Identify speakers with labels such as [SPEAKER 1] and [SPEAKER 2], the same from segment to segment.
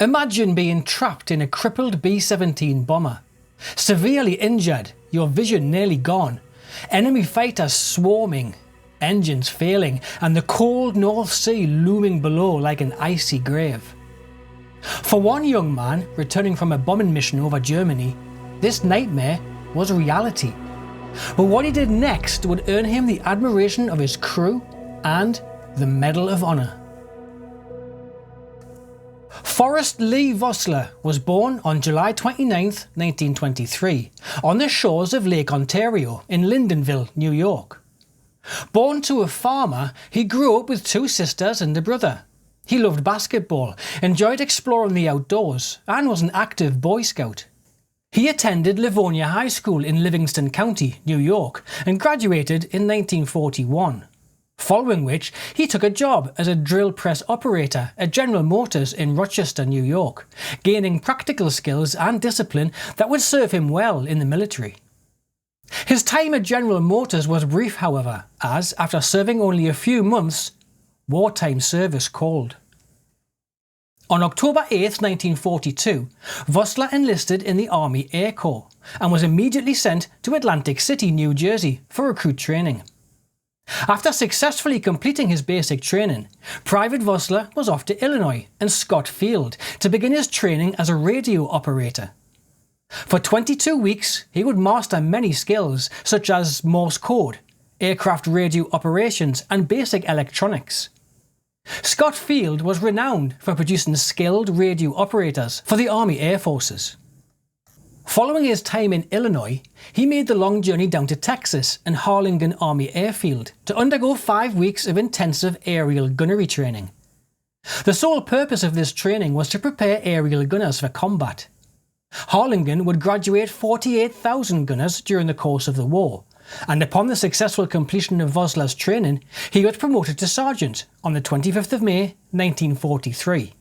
[SPEAKER 1] Imagine being trapped in a crippled B-17 bomber. Severely injured, your vision nearly gone, enemy fighters swarming, engines failing, and the cold North Sea looming below like an icy grave. For one young man returning from a bombing mission over Germany, this nightmare was reality. But what he did next would earn him the admiration of his crew and the Medal of Honor. Forrest Lee Vosler was born on July 29, 1923, on the shores of Lake Ontario in Lyndonville, New York. Born to a farmer, he grew up with two sisters and a brother. He loved basketball, enjoyed exploring the outdoors, and was an active Boy Scout. He attended Livonia High School in Livingston County, New York, and graduated in 1941. Following which, he took a job as a drill press operator at General Motors in Rochester, New York, gaining practical skills and discipline that would serve him well in the military. His time at General Motors was brief, however, as, after serving only a few months, wartime service called. On October 8, 1942, Vosler enlisted in the Army Air Corps and was immediately sent to Atlantic City, New Jersey for recruit training. After successfully completing his basic training, Private Vosler was off to Illinois and Scott Field to begin his training as a radio operator. For 22 weeks, he would master many skills such as Morse code, aircraft radio operations, and basic electronics. Scott Field was renowned for producing skilled radio operators for the Army Air Forces. Following his time in Illinois, he made the long journey down to Texas and Harlingen Army Airfield to undergo 5 weeks of intensive aerial gunnery training. The sole purpose of this training was to prepare aerial gunners for combat. Harlingen would graduate 48,000 gunners during the course of the war, and upon the successful completion of Vosler's training, he was promoted to sergeant on the 25th of May, 1943.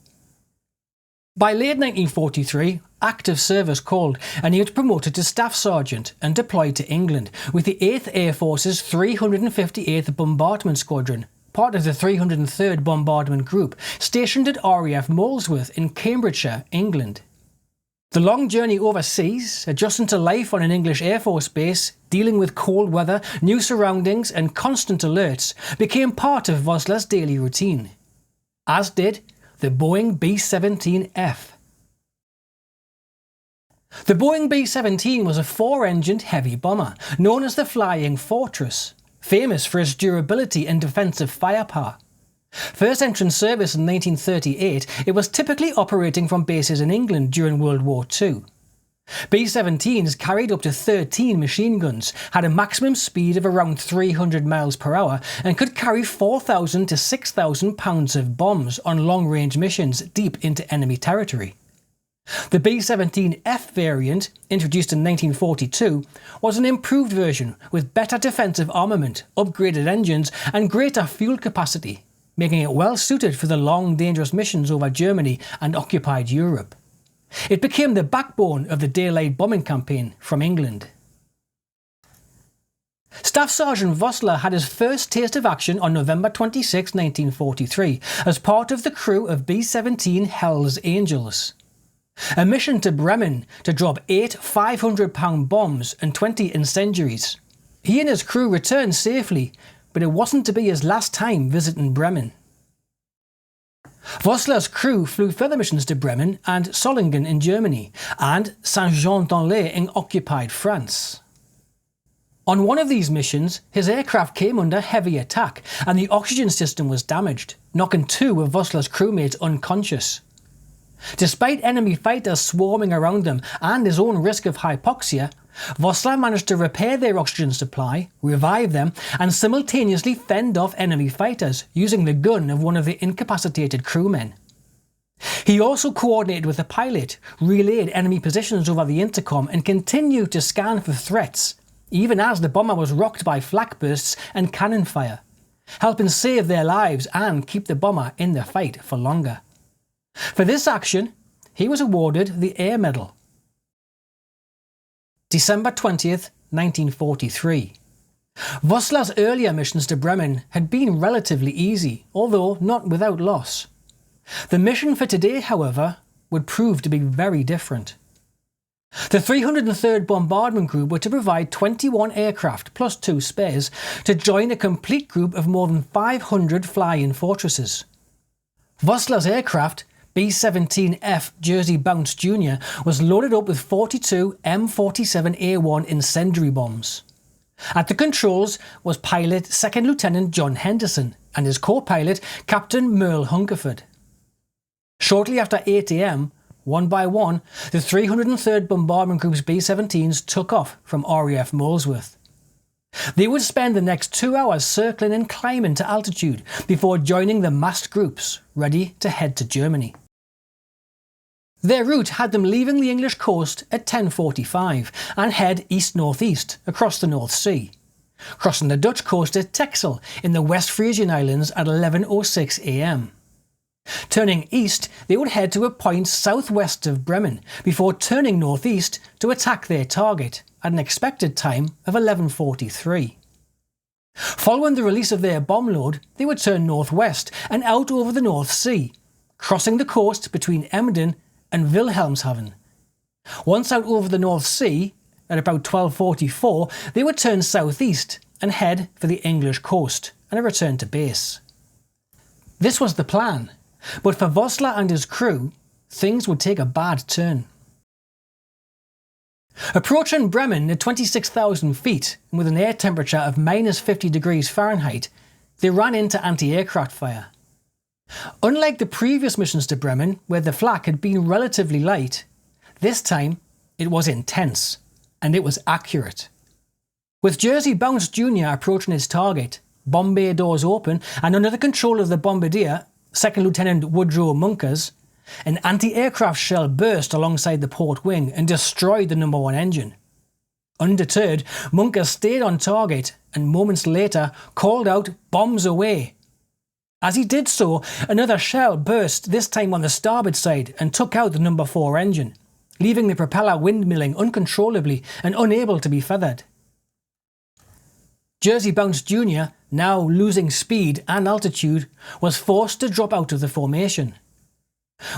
[SPEAKER 1] By late 1943, active service called, and he was promoted to Staff Sergeant and deployed to England with the 8th Air Force's 358th Bombardment Squadron, part of the 303rd Bombardment Group, stationed at RAF Molesworth in Cambridgeshire, England. The long journey overseas, adjusting to life on an English Air Force base, dealing with cold weather, new surroundings and constant alerts, became part of Vosler's daily routine, as did the Boeing B-17F. The Boeing B-17 was a 4-engined heavy bomber, known as the Flying Fortress, famous for its durability and defensive firepower. First entrant service in 1938, it was typically operating from bases in England during World War II. B-17s carried up to 13 machine guns, had a maximum speed of around 300 miles per hour, and could carry 4,000 to 6,000 pounds of bombs on long-range missions deep into enemy territory. The B-17F variant, introduced in 1942, was an improved version with better defensive armament, upgraded engines, and greater fuel capacity, making it well suited for the long, dangerous missions over Germany and occupied Europe. It became the backbone of the daylight bombing campaign from England. Staff Sergeant Vosler had his first taste of action on November 26, 1943, as part of the crew of B-17 Hell's Angels. A mission to Bremen to drop 8 500-pound bombs and 20 incendiaries. He and his crew returned safely, but it wasn't to be his last time visiting Bremen. Vosler's crew flew further missions to Bremen and Solingen in Germany, and Saint-Jean-d'En-Laye in occupied France. On one of these missions, his aircraft came under heavy attack and the oxygen system was damaged, knocking 2 of Vosler's crewmates unconscious. Despite enemy fighters swarming around them and his own risk of hypoxia, Vosler managed to repair their oxygen supply, revive them, and simultaneously fend off enemy fighters using the gun of one of the incapacitated crewmen. He also coordinated with the pilot, relayed enemy positions over the intercom, and continued to scan for threats, even as the bomber was rocked by flak bursts and cannon fire, helping save their lives and keep the bomber in the fight for longer. For this action, he was awarded the Air Medal. December 20th, 1943. Vosler's earlier missions to Bremen had been relatively easy, although not without loss. The mission for today, however, would prove to be very different. The 303rd Bombardment Group were to provide 21 aircraft plus 2 spares to join a complete group of more than 500 fly-in fortresses. Vosler's aircraft, B-17F Jersey Bounce Jr., was loaded up with 42 M47A1 incendiary bombs. At the controls was pilot 2nd Lieutenant John Henderson and his co-pilot Captain Merle Hungerford. Shortly after 8 AM, one by one, the 303rd Bombardment Group's B-17s took off from RAF Molesworth. They would spend the next 2 hours circling and climbing to altitude before joining the massed groups, ready to head to Germany. Their route had them leaving the English coast at 10:45 and head east-northeast across the North Sea, crossing the Dutch coast at Texel in the West Frisian Islands at 11:06 AM. Turning east, they would head to a point southwest of Bremen before turning northeast to attack their target at an expected time of 11:43. Following the release of their bomb load, they would turn northwest and out over the North Sea, crossing the coast between Emden and Wilhelmshaven. Once out over the North Sea, at about 12:44, they would turn southeast and head for the English coast and a return to base. This was the plan. But for Vosler and his crew, things would take a bad turn. Approaching Bremen at 26,000 feet and with an air temperature of -50 degrees Fahrenheit, they ran into anti-aircraft fire. Unlike the previous missions to Bremen, where the flak had been relatively light, this time it was intense, and it was accurate. With Jersey Bounce Jr. approaching his target, bomb bay doors open, and under the control of the bombardier, 2nd Lieutenant Woodrow Munkers, an anti-aircraft shell burst alongside the port wing and destroyed the number 1 engine. Undeterred, Munkers stayed on target and moments later called out "bombs away." As he did so, another shell burst, this time on the starboard side, and took out the number 4 engine, leaving the propeller windmilling uncontrollably and unable to be feathered. Jersey Bounce Jr., now losing speed and altitude, was forced to drop out of the formation.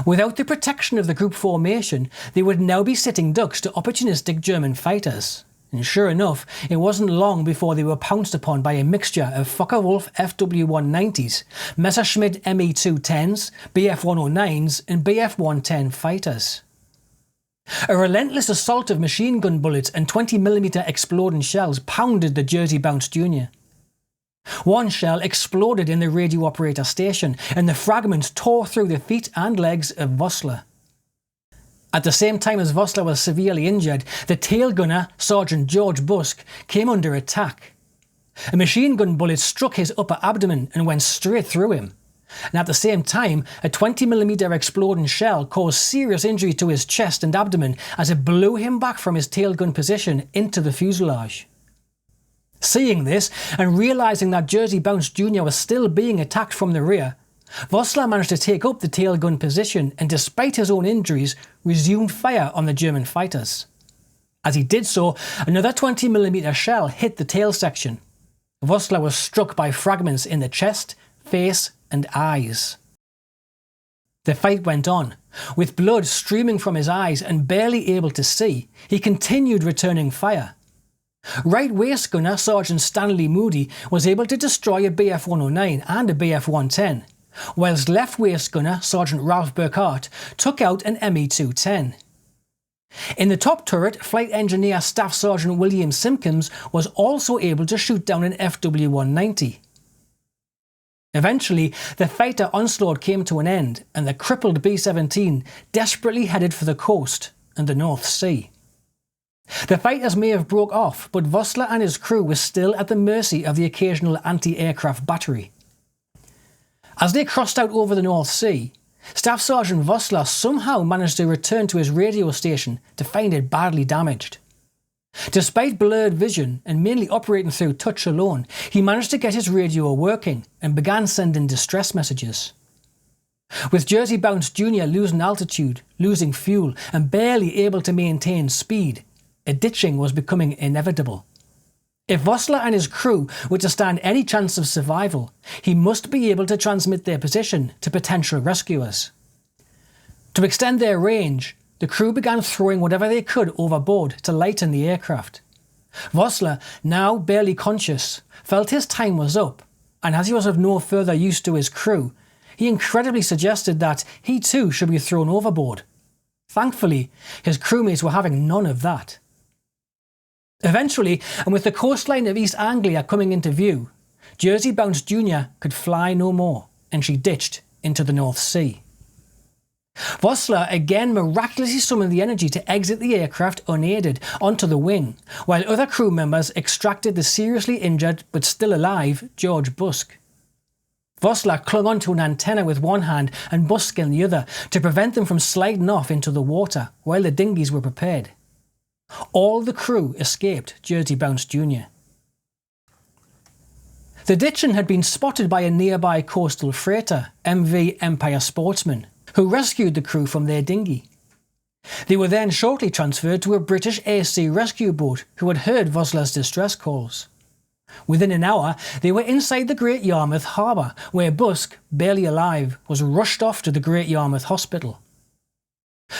[SPEAKER 1] Without the protection of the group formation, they would now be sitting ducks to opportunistic German fighters. And sure enough, it wasn't long before they were pounced upon by a mixture of Focke-Wulf FW-190s, Messerschmitt Me-210s, Bf-109s and Bf-110 fighters. A relentless assault of machine gun bullets and 20mm exploding shells pounded the Jersey Bounce Jr. One shell exploded in the radio operator station, and the fragments tore through the feet and legs of Vosler. At the same time as Vosler was severely injured, the tail gunner, Sergeant George Busk, came under attack. A machine gun bullet struck his upper abdomen and went straight through him. And at the same time, a 20mm exploding shell caused serious injury to his chest and abdomen as it blew him back from his tail gun position into the fuselage. Seeing this, and realising that Jersey Bounce Jr. was still being attacked from the rear, Vosler managed to take up the tail gun position and, despite his own injuries, resumed fire on the German fighters. As he did so, another 20mm shell hit the tail section. Vosler was struck by fragments in the chest, face and eyes. The fight went on. With blood streaming from his eyes and barely able to see, he continued returning fire. Right waist gunner Sergeant Stanley Moody was able to destroy a Bf-109 and a Bf-110, whilst left waist gunner Sergeant Ralph Burkhart took out an Me-210. In the top turret, Flight Engineer Staff Sergeant William Simpkins was also able to shoot down an FW-190. Eventually, the fighter onslaught came to an end, and the crippled B-17 desperately headed for the coast and the North Sea. The fighters may have broke off, but Vosler and his crew were still at the mercy of the occasional anti-aircraft battery. As they crossed out over the North Sea, Staff Sergeant Vosler somehow managed to return to his radio station to find it badly damaged. Despite blurred vision and mainly operating through touch alone, he managed to get his radio working and began sending distress messages. With Jersey Bounce Jr. losing altitude, losing fuel and barely able to maintain speed, a ditching was becoming inevitable. If Vosler and his crew were to stand any chance of survival, he must be able to transmit their position to potential rescuers. To extend their range, the crew began throwing whatever they could overboard to lighten the aircraft. Vosler, now barely conscious, felt his time was up, and as he was of no further use to his crew, he incredibly suggested that he too should be thrown overboard. Thankfully, his crewmates were having none of that. Eventually, and with the coastline of East Anglia coming into view, Jersey Bounce Jr. could fly no more, and she ditched into the North Sea. Vosler again miraculously summoned the energy to exit the aircraft unaided onto the wing, while other crew members extracted the seriously injured but still alive George Busk. Vosler clung onto an antenna with one hand and Busk in the other to prevent them from sliding off into the water while the dinghies were prepared. All the crew escaped Jersey Bounce Jr. The ditching had been spotted by a nearby coastal freighter, MV Empire Sportsman, who rescued the crew from their dinghy. They were then shortly transferred to a British air sea rescue boat who had heard Vosler's distress calls. Within an hour, they were inside the Great Yarmouth harbour, where Busk, barely alive, was rushed off to the Great Yarmouth Hospital.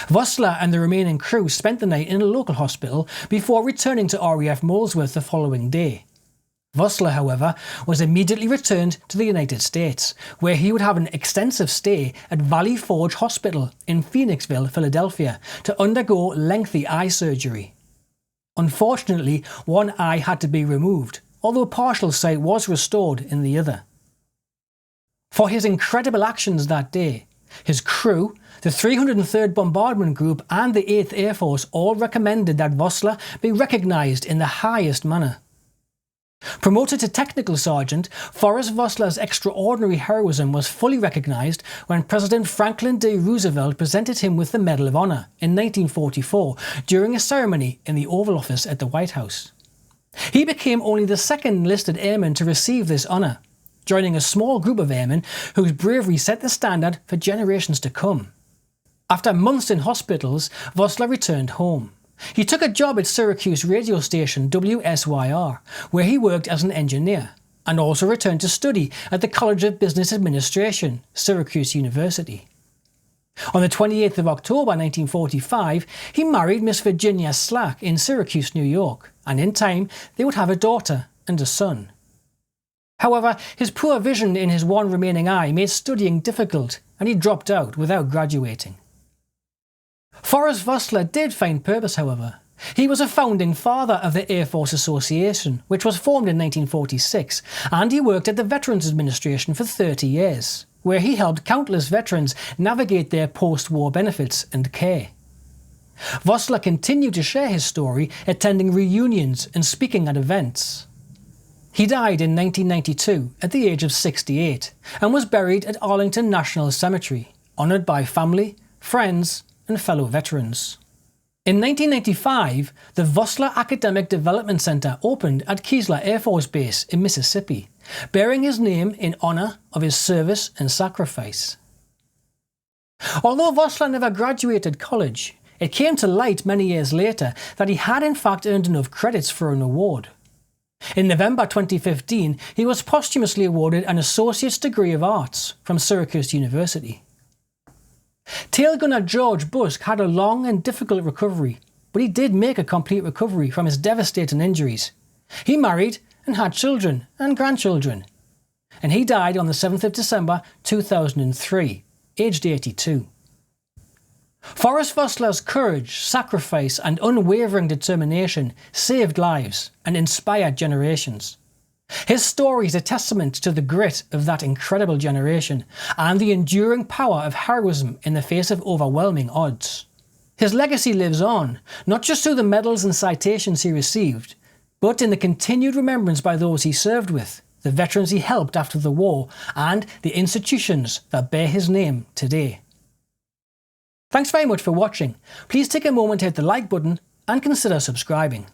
[SPEAKER 1] Vosler and the remaining crew spent the night in a local hospital before returning to RAF Molesworth the following day. Vosler, however, was immediately returned to the United States, where he would have an extensive stay at Valley Forge Hospital in Phoenixville, Philadelphia, to undergo lengthy eye surgery. Unfortunately, one eye had to be removed, although partial sight was restored in the other. For his incredible actions that day, his crew, the 303rd Bombardment Group and the 8th Air Force all recommended that Vosler be recognised in the highest manner. Promoted to Technical Sergeant, Forrest Vosler's extraordinary heroism was fully recognised when President Franklin D. Roosevelt presented him with the Medal of Honor in 1944 during a ceremony in the Oval Office at the White House. He became only the second enlisted airman to receive this honour, joining a small group of airmen whose bravery set the standard for generations to come. After months in hospitals, Vosler returned home. He took a job at Syracuse radio station WSYR, where he worked as an engineer, and also returned to study at the College of Business Administration, Syracuse University. On the 28th of October 1945, he married Miss Virginia Slack in Syracuse, New York, and in time they would have a daughter and a son. However, his poor vision in his one remaining eye made studying difficult, and he dropped out without graduating. Forrest Vosler did find purpose, however. He was a founding father of the Air Force Association, which was formed in 1946, and he worked at the Veterans Administration for 30 years, where he helped countless veterans navigate their post-war benefits and care. Vosler continued to share his story, attending reunions and speaking at events. He died in 1992 at the age of 68 and was buried at Arlington National Cemetery, honoured by family, friends and fellow veterans. In 1995, the Vosler Academic Development Center opened at Keesler Air Force Base in Mississippi, bearing his name in honour of his service and sacrifice. Although Vosler never graduated college, it came to light many years later that he had in fact earned enough credits for an award. In November 2015, he was posthumously awarded an Associate's Degree of Arts from Syracuse University. Tail Gunner George Busk had a long and difficult recovery, but he did make a complete recovery from his devastating injuries. He married and had children and grandchildren, and he died on the 7th of December 2003, aged 82. Forrest Vosler's courage, sacrifice and unwavering determination saved lives and inspired generations. His story is a testament to the grit of that incredible generation and the enduring power of heroism in the face of overwhelming odds. His legacy lives on, not just through the medals and citations he received, but in the continued remembrance by those he served with, the veterans he helped after the war, and the institutions that bear his name today. Thanks very much for watching. Please take a moment to hit the like button and consider subscribing.